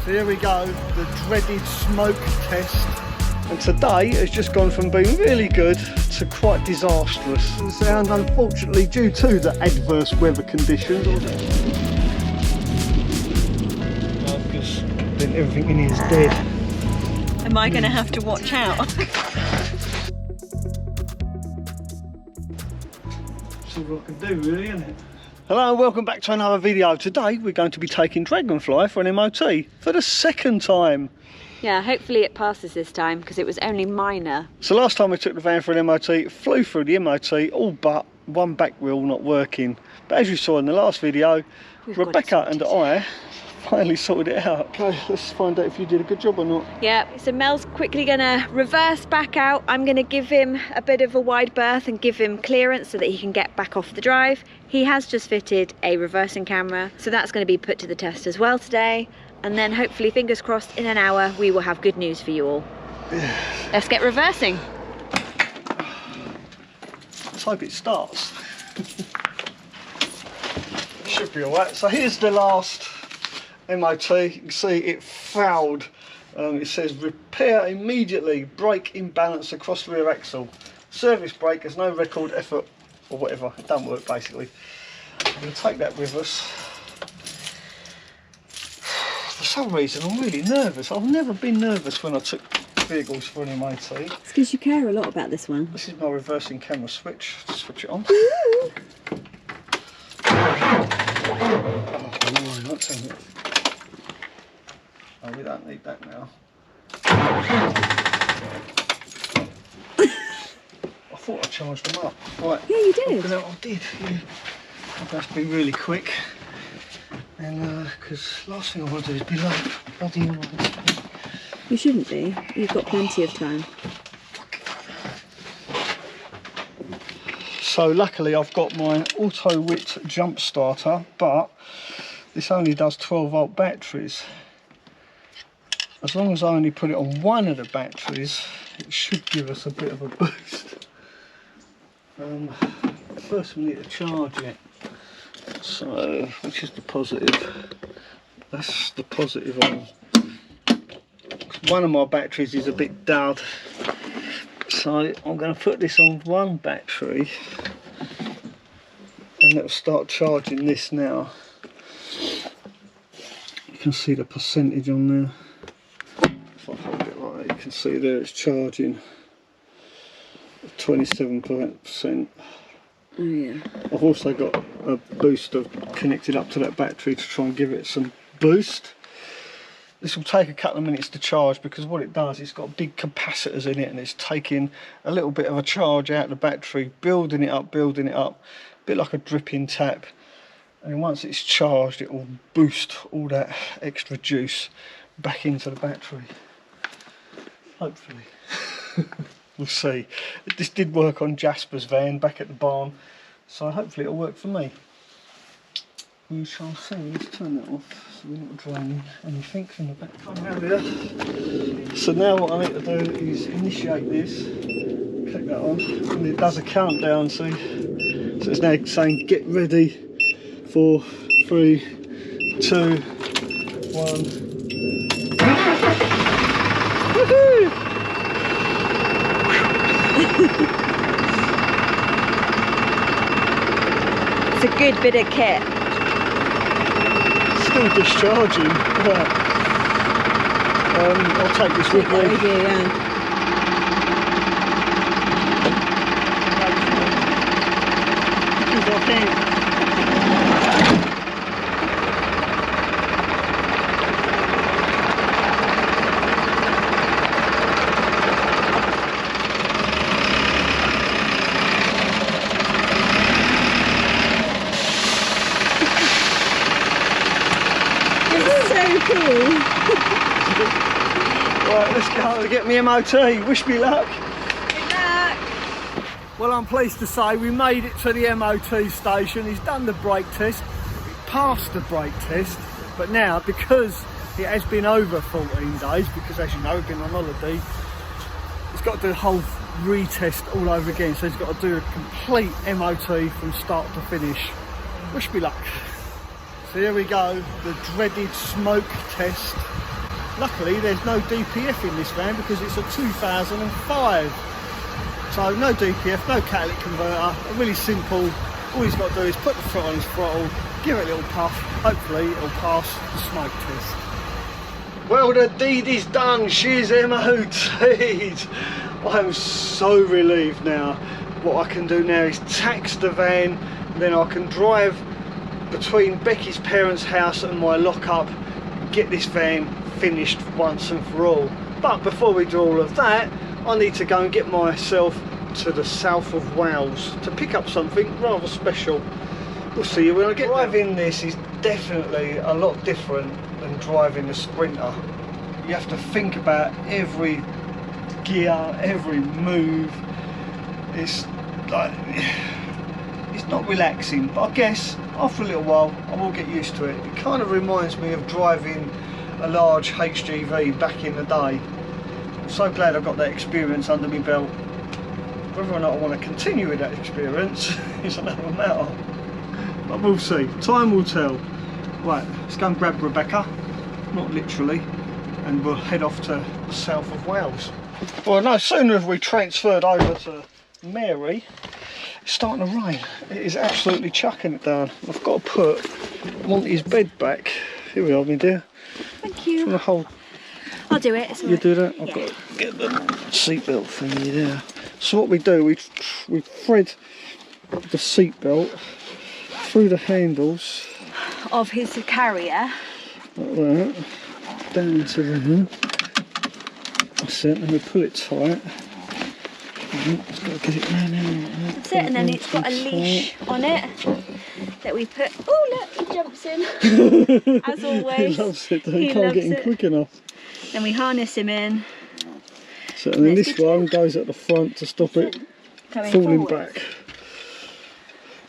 So here we go, the dreaded smoke test. And today has just gone from being really good to quite disastrous. And unfortunately, due to the adverse weather conditions, because then everything in here is dead. Am I going to have to watch out? That's all I can do really, isn't it? Hello and welcome back to another video. Today we're going to be taking Dragonfly for an MOT for the second time. Yeah, hopefully it passes this time because it was only minor. So last time we took the van for an MOT, it flew through the MOT, all but one back wheel not working. But as you saw in the last video, Rebecca and I finally sorted it out. Okay, let's find out if you did a good job or not. Yeah, so Mel's quickly gonna reverse back out. I'm gonna give him a bit of a wide berth and give him clearance so that he can get back off the drive. He has just fitted a reversing camera, so that's gonna be put to the test as well today. And then hopefully, fingers crossed, in an hour, we will have good news for you all. Let's get reversing. Let's hope it starts. Should be alright. So here's the last MOT. You can see it fouled. It says repair immediately, brake imbalance across the rear axle. Service brake has no record effort or whatever. It don't work basically. I'm going to take that with us. For some reason I'm really nervous. I've never been nervous when I took vehicles for an MOT. It's because you care a lot about this one. This is my reversing camera switch. Switch it on. Oh no, not turn it. Oh, we don't need that now. I thought I charged them up. Right. Yeah, you did. I did. Yeah. I must be really quick. And because last thing I want to do is be late. Bloody annoying. You shouldn't be. You've got plenty of time. So luckily I've got my auto wit jump starter, but this only does 12 volt batteries. As long as I only put it on one of the batteries, it should give us a bit of a boost. First we need to charge it. So, which is the positive? That's the positive on. One of my batteries is a bit dud, so I'm going to put this on one battery and it'll start charging this now. You can see the percentage on there. If I hold it right, you can see there it's charging 27%. Oh yeah. I've also got a booster connected up to that battery to try and give it some boost. This will take a couple of minutes to charge because what it does, it's got big capacitors in it and it's taking a little bit of a charge out of the battery, building it up, a bit like a dripping tap. And then once it's charged, it will boost all that extra juice back into the battery. Hopefully. We'll see. This did work on Jasper's van back at the barn, so hopefully it'll work for me. We shall see. Let's turn that off so we're not draining anything from the back. Come around here. So now what I need to do is initiate this, click that on, and it does a countdown, see? So it's now saying get ready for 3, 2, 1. Woohoo! It's a good bit of kit. Still discharging. Right. I'll take this with me. Because I can. Cool. Right, let's go to get me MOT. Wish me luck. Good luck. Well, I'm pleased to say we made it to the MOT station. He's done the brake test, passed the brake test, but now because it has been over 14 days, because as you know we've been on holiday, he's got to do the whole retest all over again, so he's got to do a complete MOT from start to finish. Wish me luck. So here we go, the dreaded smoke test. Luckily there's no DPF in this van because it's a 2005. So no DPF, no catalytic converter, really simple. All he's got to do is put the foot on his throttle, give it a little puff, hopefully it'll pass the smoke test. Well, the deed is done, she's MOT'd. I'm so relieved now. What I can do now is tax the van, then I can drive between Becky's parents' house and my lockup, get this van finished once and for all. But before we do all of that, I need to go and get myself to the south of Wales to pick up something rather special. We'll see you when I get there. Driving this is definitely a lot different than driving a Sprinter. You have to think about every gear, every move. It's like, it's not relaxing, but I guess after a little while I will get used to it. It kind of reminds me of driving a large HGV back in the day. I'm so glad I got that experience under my belt. Whether or not I want to continue with that experience is another matter. But we'll see. Time will tell. Right, let's go and grab Rebecca, not literally, and we'll head off to the south of Wales. Well, no sooner have we transferred over to Mary, it's starting to rain. It is absolutely chucking it down. I've got to put Monty's bed back. Here we are, my dear. Thank you. Want to hold? I'll do it. You do that? I've got to get the seatbelt thingy there. So what we do, we thread the seatbelt through the handles of his carrier, like that, down to there. That's it, and we pull it tight. Just got to get it round there like that. That's it, and then it's got a leash on it that we put. Oh look, he jumps in. As always. He loves it, he can't get in quick enough. Then we harness him in. So, and then this one goes at the front to stop it falling back.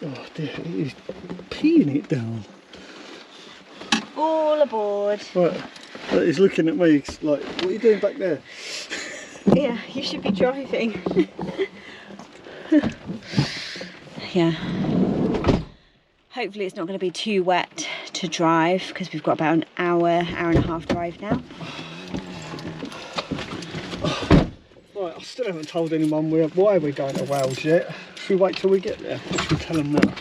Oh dear, he's peeing it down. All aboard. Right, he's looking at me like, what are you doing back there? Yeah, you should be driving. Yeah. Hopefully it's not going to be too wet to drive because we've got about an hour and a half drive now. Right, I still haven't told anyone why we're going to Wales yet. Should we wait till we get there? Or should we tell them now?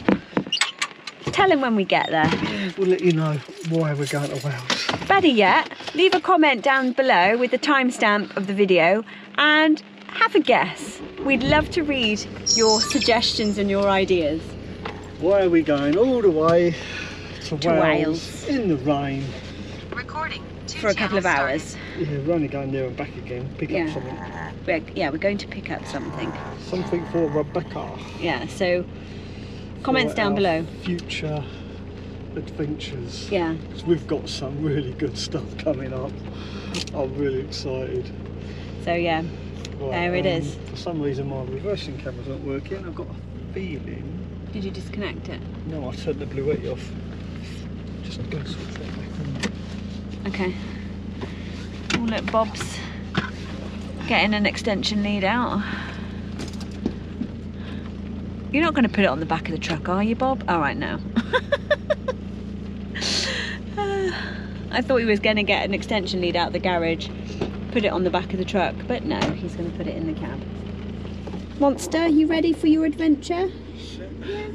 Tell them when we get there. Yeah, we'll let you know why we're going to Wales. Better yet, leave a comment down below with the timestamp of the video and have a guess. We'd love to read your suggestions and your ideas. Why are we going all the way to Wales in the rain? Recording for a couple of hours. Yeah, we're only going there and back again. Pick up something. We're going to pick up something. Something for Rebecca. Yeah, so comments down below. Future adventures. Yeah. Because we've got some really good stuff coming up. I'm really excited. So yeah, right, there it is. For some reason my reversing camera's not working. I've got a feeling. Did you disconnect it? No, I turned the Bluetti off. Just go switch that back on. Okay. Oh look, Bob's getting an extension lead out. You're not going to put it on the back of the truck, are you, Bob? All right, now. I thought he was going to get an extension lead out of the garage, put it on the back of the truck, but no, he's going to put it in the cab. Monster, you ready for your adventure? Yeah.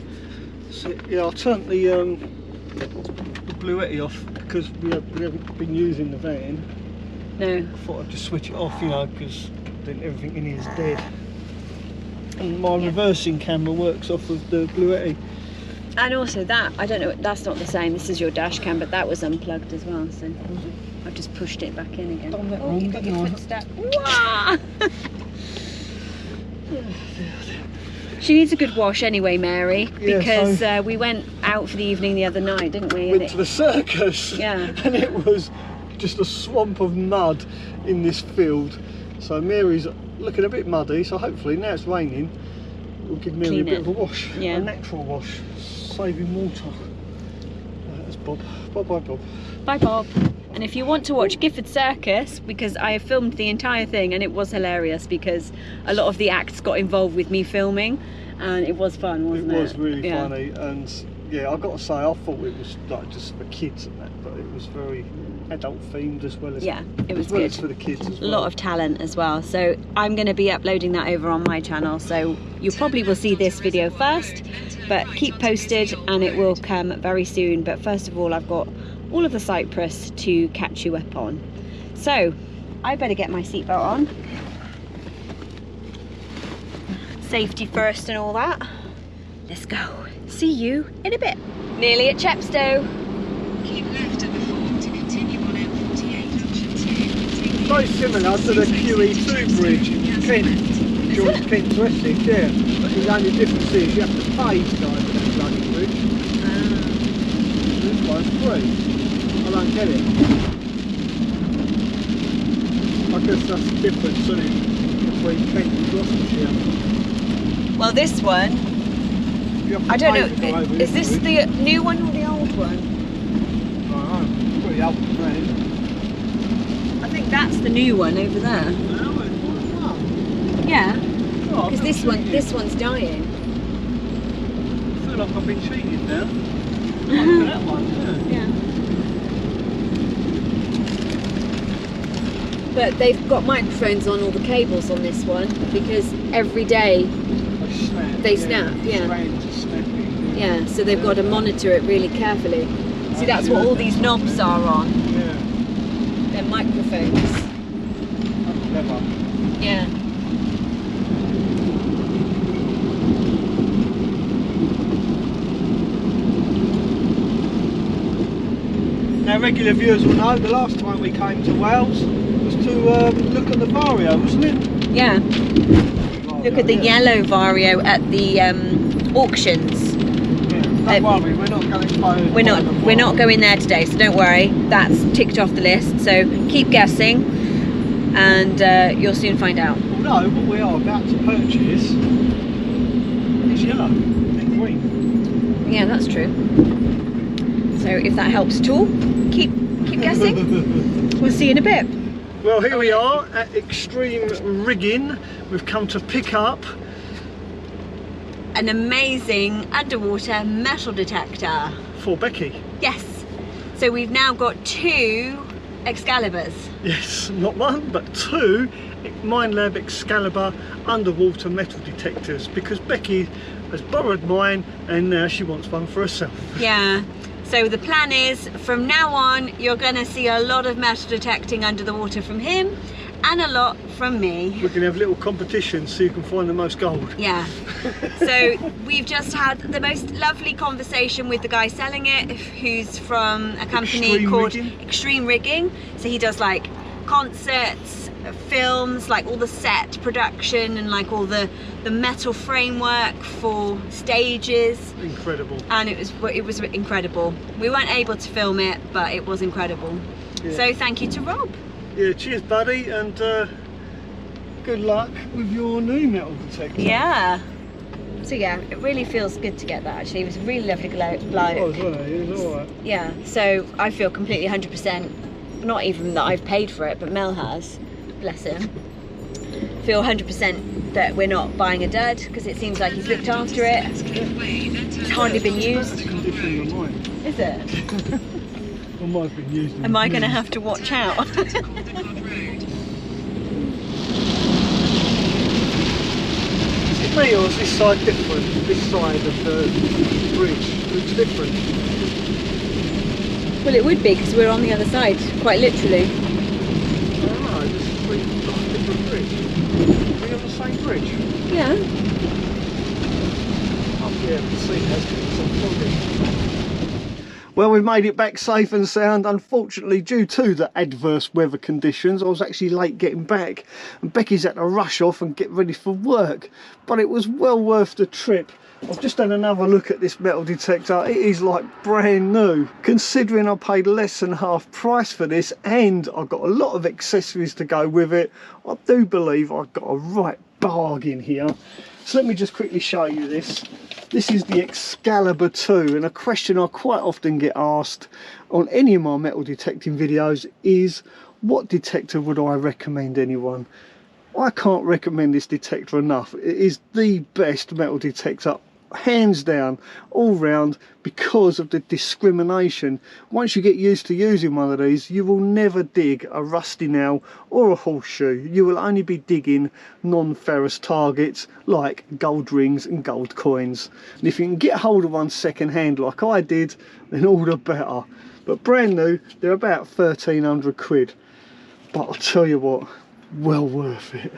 So, yeah, I turned the Bluetti off because we haven't been using the van. No. I thought I'd just switch it off, you know, because then everything in here is dead. And my reversing camera works off of the Bluetti. And also that, I don't know, that's not the same. This is your dash cam, but that was unplugged as well. So I've just pushed it back in again. Done that wrong, you got your footstep. She needs a good wash anyway, Mary, because we went out for the evening the other night, didn't we? Went to the circus. Yeah. And it was just a swamp of mud in this field. So Mary's looking a bit muddy, so hopefully now it's raining, we'll give Mary a bit of a wash. Yeah. A natural wash, saving water. That's Bob. Bye-bye, Bob. Bye, Bob. And if you want to watch Gifford Circus, because I have filmed the entire thing and it was hilarious because a lot of the acts got involved with me filming and it was fun, wasn't it? It was really funny, and yeah, I've got to say, I thought it was like just for kids and that, but it was very adult themed as well as, yeah, it was as well good. as for the kids as A well. lot of talent as well. So I'm going to be uploading that over on my channel. So you probably will see this video first, but keep posted and it will come very soon. But first of all, I've got all of the Cyprus to catch you up on. So I better get my seatbelt on. Safety first and all that. Let's go. See you in a bit. Nearly at Chepstow. Keep left at the form to continue on M48 junction 2. Very similar to the QE2 bridge in Kent. Joins Kent to Essex, yeah. But the only difference is you have to pay to go over that bloody bridge. This one's free. I don't get it. I guess that's the difference, isn't it, between Kent and Gloucestershire. Well, this one, You have to I don't pay to go know, over is this this bridge. the new one or the old one? I don't know, it's pretty old brand. I think that's the new one over there. Yeah, because this one's dying. I feel like I've been cheated now. After that one, yeah. Yeah. But they've got microphones on all the cables on this one because every day, They snap, yeah. Strands are snapping. yeah, so they've got to monitor it really carefully. See, that's what all these knobs are on. Yeah. They're microphones. That's clever. Yeah. Now, regular viewers will know the last time we came to Wales was to look at the Vario, wasn't it? Yeah. Look at the yeah. yellow Vario at the auctions. Yeah. Don't worry, we're not going to go. We're not going there today, so don't worry. That's ticked off the list. So keep guessing, and you'll soon find out. Although what we are about to purchase is yellow and green. Yeah, that's true. So if that helps at all, keep guessing. We'll see you in a bit. Well, here we are at Extreme Rigging. We've come to pick up An amazing underwater metal detector. for Becky. Yes. So we've now got 2 Excaliburs. Yes, not one, but 2 Minelab Excalibur underwater metal detectors, because Becky has borrowed mine and now she wants one for herself. Yeah. So the plan is, from now on, you're going to see a lot of metal detecting under the water from him and a lot from me. We can have little competitions so you can find the most gold. Yeah. So we've just had the most lovely conversation with the guy selling it, who's from a company Extreme called Rigging? Extreme Rigging. So he does like concerts, films, like all the set production and like all the metal framework for stages. Incredible. And it was incredible. We weren't able to film it, but it was incredible. Yeah. So thank you to Rob. Yeah, cheers buddy, and good luck with your new metal detector. Yeah. So yeah, it really feels good to get that actually. He was a really lovely bloke. Oh, wasn't it? It was alright. Yeah, so I feel completely 100%, not even that I've paid for it, but Mel has, bless him. Feel 100% that we're not buying a dud, because it seems like he's looked after it. It's hardly been used. Better condition than mine. Is it? Well, mine's been used. Am I going to have to watch out? Is it me or is this side different? This side of the bridge looks different. Well, it would be, because we're on the other side, quite literally. Oh, this is a different bridge. Are we on the same bridge? Yeah. Oh yeah, the sea has been some foggy. Well, we've made it back safe and sound. Unfortunately, due to the adverse weather conditions, I was actually late getting back, and Becky's had to rush off and get ready for work. But it was well worth the trip. I've just had another look at this metal detector. It is like brand new, considering I paid less than half price for this, and I've got a lot of accessories to go with it. I do believe I've got a right bargain here. So let me just quickly show you this. This is the Excalibur 2, and a question I quite often get asked on any of my metal detecting videos is, what detector would I recommend anyone? I can't recommend this detector enough. It is the best metal detector hands down, all round, because of the discrimination. Once you get used to using one of these, you will never dig a rusty nail or a horseshoe. You will only be digging non-ferrous targets like gold rings and gold coins. And if you can get hold of one second hand like I did, then all the better. But brand new, they're about 1,300 quid. But I'll tell you what, well worth it.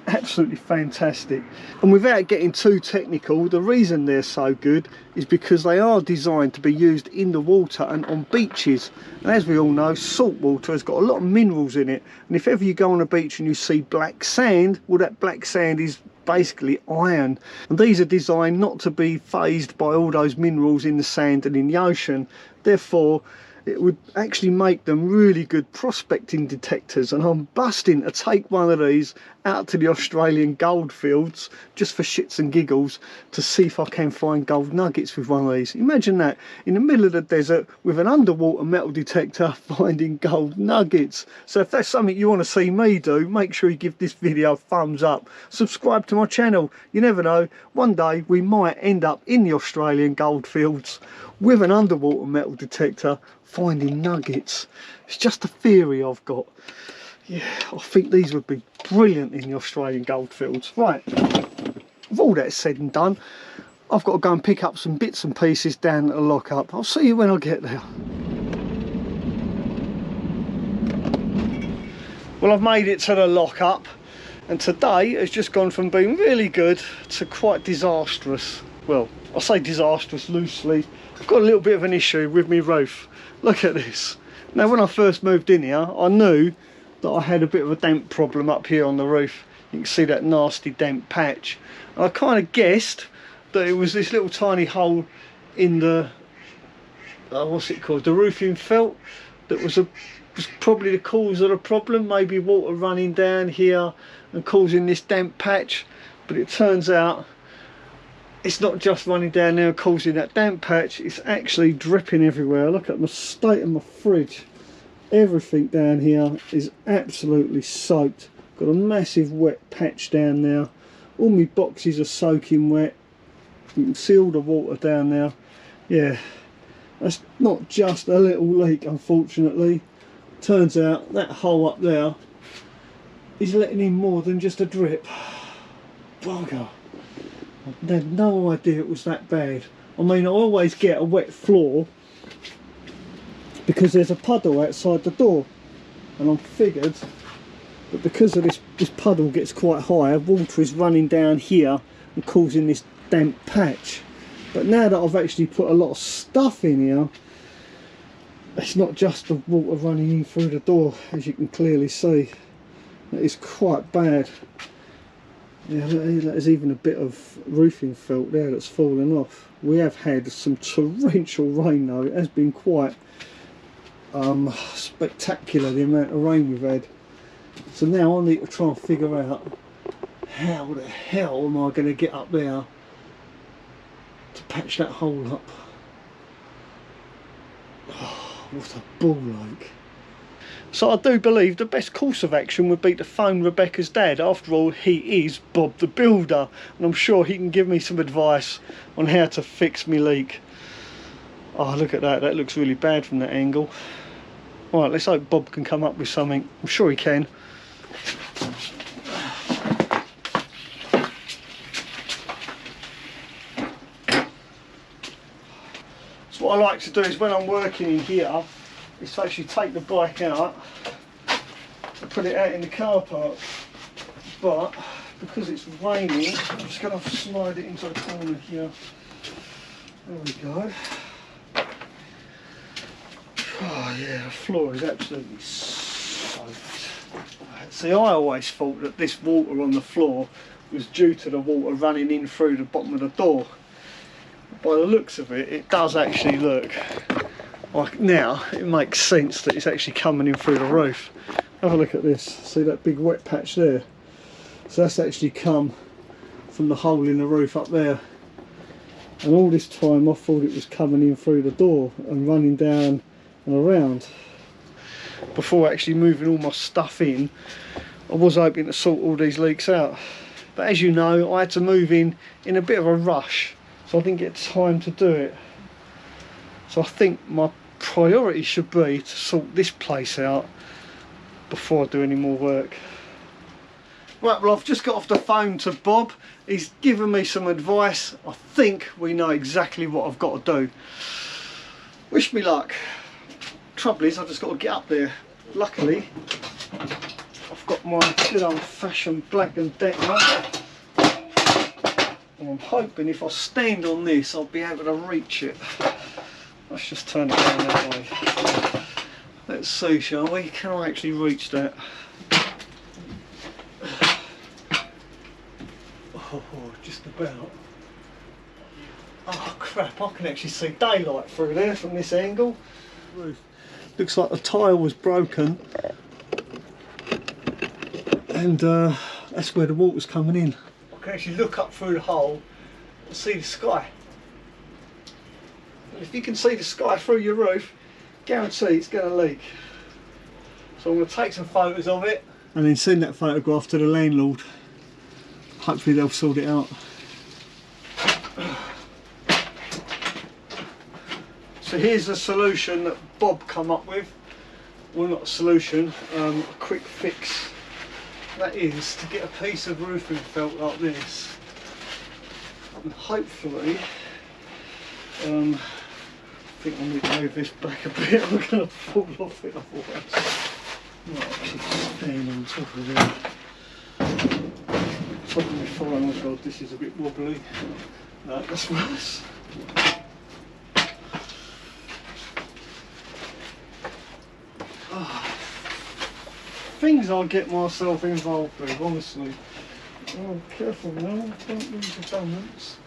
Absolutely fantastic. And without getting too technical, the reason they're so good is because they are designed to be used in the water and on beaches. And as we all know, salt water has got a lot of minerals in it, and if ever you go on a beach and you see black sand, well, that black sand is basically iron. And these are designed not to be phased by all those minerals in the sand and in the ocean. Therefore, it would actually make them really good prospecting detectors, and I'm busting to take one of these out to the Australian goldfields just for shits and giggles to see if I can find gold nuggets with one of these. Imagine that, in the middle of the desert with an underwater metal detector finding gold nuggets. So if that's something you want to see me do, make sure you give this video a thumbs up, subscribe to my channel. You never know, one day we might end up in the Australian goldfields with an underwater metal detector finding nuggets. It's just a theory I've got. Yeah, I think these would be brilliant in the Australian goldfields. Right, with all that said and done, I've got to go and pick up some bits and pieces down at the lockup. I'll see you when I get there. Well, I've made it to the lockup, and today has just gone from being really good to quite disastrous. Well, I say disastrous loosely. I've got a little bit of an issue with my roof. Look at this. Now, when I first moved in here, I knew that I had a bit of a damp problem up here on the roof. You can see that nasty damp patch. And I kind of guessed that it was this little tiny hole in the, what's it called, the roofing felt, that was probably the cause of the problem. Maybe water running down here and causing this damp patch. But it turns out it's not just running down there and causing that damp patch, it's actually dripping everywhere. Look at the state of my fridge. Everything down here is absolutely soaked. Got a massive wet patch down there. All my boxes are soaking wet. You can see all the water down there. Yeah, that's not just a little leak, unfortunately. Turns out that hole up there is letting in more than just a drip. Bugger. I had no idea it was that bad. I mean, I always get a wet floor because there's a puddle outside the door, and I figured that because of this puddle gets quite high, water is running down here and causing this damp patch. But now that I've actually put a lot of stuff in here, it's not just the water running in through the door, as you can clearly see. It is quite bad. Yeah, there's even a bit of roofing felt there that's fallen off. We have had some torrential rain though. It has been quite spectacular, the amount of rain we've had. So now I need to try and figure out how the hell am I going to get up there to patch that hole up. Oh, what a ball ache. So I do believe the best course of action would be to phone Rebecca's dad. After all, he is Bob the Builder, and I'm sure he can give me some advice on how to fix me leak. Oh, look at that, that looks really bad from that angle. Alright, let's hope Bob can come up with something. I'm sure he can. So what I like to do is when I'm working in here, is to actually take the bike out and put it out in the car park. But because it's raining, I'm just going to slide it into the corner here. There we go. Oh yeah, the floor is absolutely soaked. See, I always thought that this water on the floor was due to the water running in through the bottom of the door. By the looks of it, it does actually look like now it makes sense that it's actually coming in through the roof. Have a look at this. See that big wet patch there? So that's actually come from the hole in the roof up there. And all this time I thought it was coming in through the door and running down and around. Before actually moving all my stuff in, I was hoping to sort all these leaks out. But as you know, I had to move in a bit of a rush. so I didn't get time to do it. So I think my priority should be to sort this place out before I do any more work. Right, well, I've just got off the phone to Bob. He's given me some advice. I think we know exactly what I've got to do. Wish me luck. Trouble is, I've just got to get up there. Luckily, I've got my good old-fashioned Black & Decker. And I'm hoping if I stand on this, I'll be able to reach it. Let's just turn it around that way. Let's see, shall we? Can I actually reach that? Oh, just about. Oh crap, I can actually see daylight through there from this angle. Looks like the tile was broken. And that's where the water's coming in. I can actually look up through the hole and see the sky. And if you can see the sky through your roof, guarantee it's going to leak. So I'm going to take some photos of it and then send that photograph to the landlord. Hopefully they'll sort it out. So here's a solution that Bob come up with. Well, not a solution, a quick fix. That is to get a piece of roofing felt like this. And hopefully, I think I need to move this back a bit. I'm going to fall off it otherwise. Might actually stand on top of it. Probably fine. Oh god, this is a bit wobbly. No, that's worse. Oh, things I get myself involved with, honestly. Oh, careful now, don't lose the balance.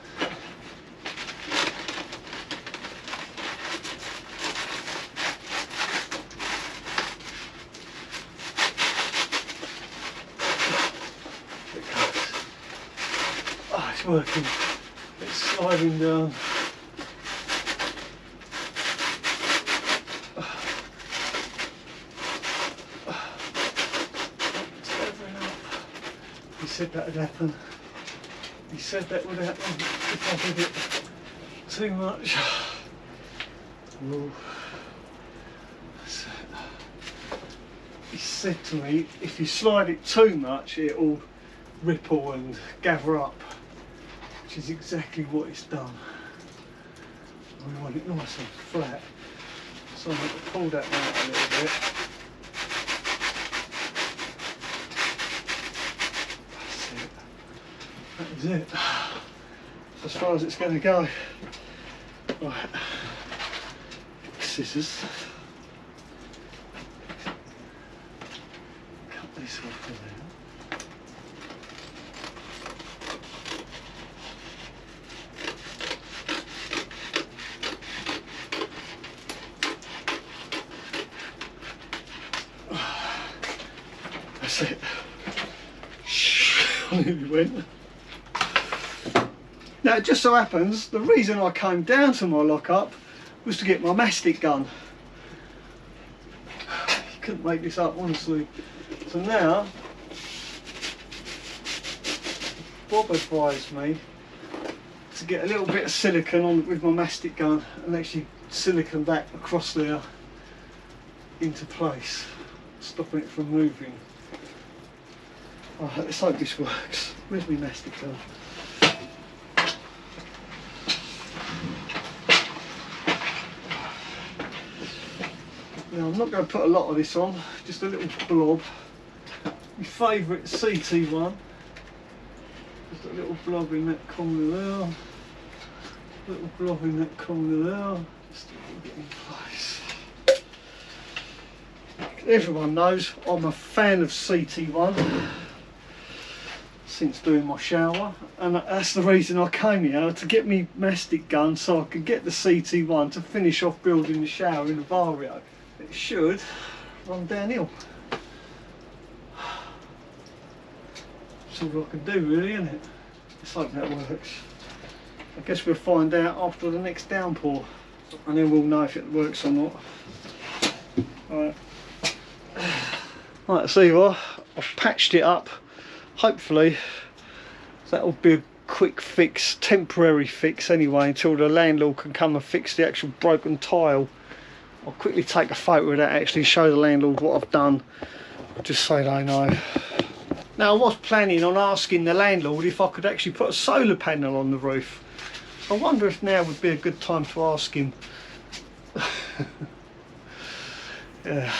Oh, it's working. It's sliding down. He said that would happen. He said that would happen if I did it too much. Ooh. He said to me, if you slide it too much, it'll ripple and gather up, which is exactly what it's done. We want it nice and flat, so I'm going to pull that out a little bit. That is it. As far as it's going to go. Right. Scissors. Cut this off of there. That's it. I nearly went. Now it just so happens the reason I came down to my lockup was to get my mastic gun. You couldn't make this up, honestly. So now Bob advised me to get a little bit of silicone on with my mastic gun and actually silicone that across there into place, stopping it from moving. Oh, let's hope this works. Where's my mastic gun? Now I'm not going to put a lot of this on, just a little blob. My favourite CT1. Just a little blob in that corner there. Little blob in that corner there. Just a little bit in place. Everyone knows I'm a fan of CT1 since doing my shower, and that's the reason I came here, to get me mastic gun so I could get the CT1 to finish off building the shower in the Vario. It should run downhill. That's all I can do really, isn't it? Let's hope that works. I guess we'll find out after the next downpour, and then we'll know if it works or not. Right. Right, see what? I've patched it up. Hopefully that'll be a quick fix, temporary fix anyway, until the landlord can come and fix the actual broken tile. I'll quickly take a photo of that, actually show the landlord what I've done, just so they know. Now I was planning on asking the landlord if I could actually put a solar panel on the roof. I wonder if now would be a good time to ask him. Yeah.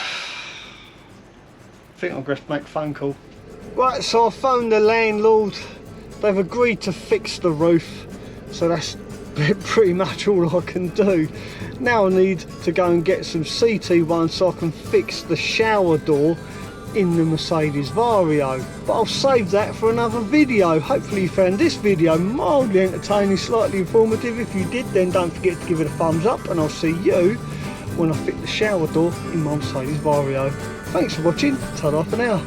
I think I'm going to make a phone call. Right, so I phoned the landlord. They've agreed to fix the roof, so that's pretty much all I can do. Now I need to go and get some CT1 so I can fix the shower door in the Mercedes Vario, but I'll save that for another video. Hopefully you found this video mildly entertaining, slightly informative. If you did, then don't forget to give it a thumbs up, and I'll see you when I fit the shower door in my Mercedes Vario. Thanks for watching. Ta-da for now.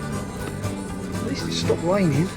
At least it stopped raining.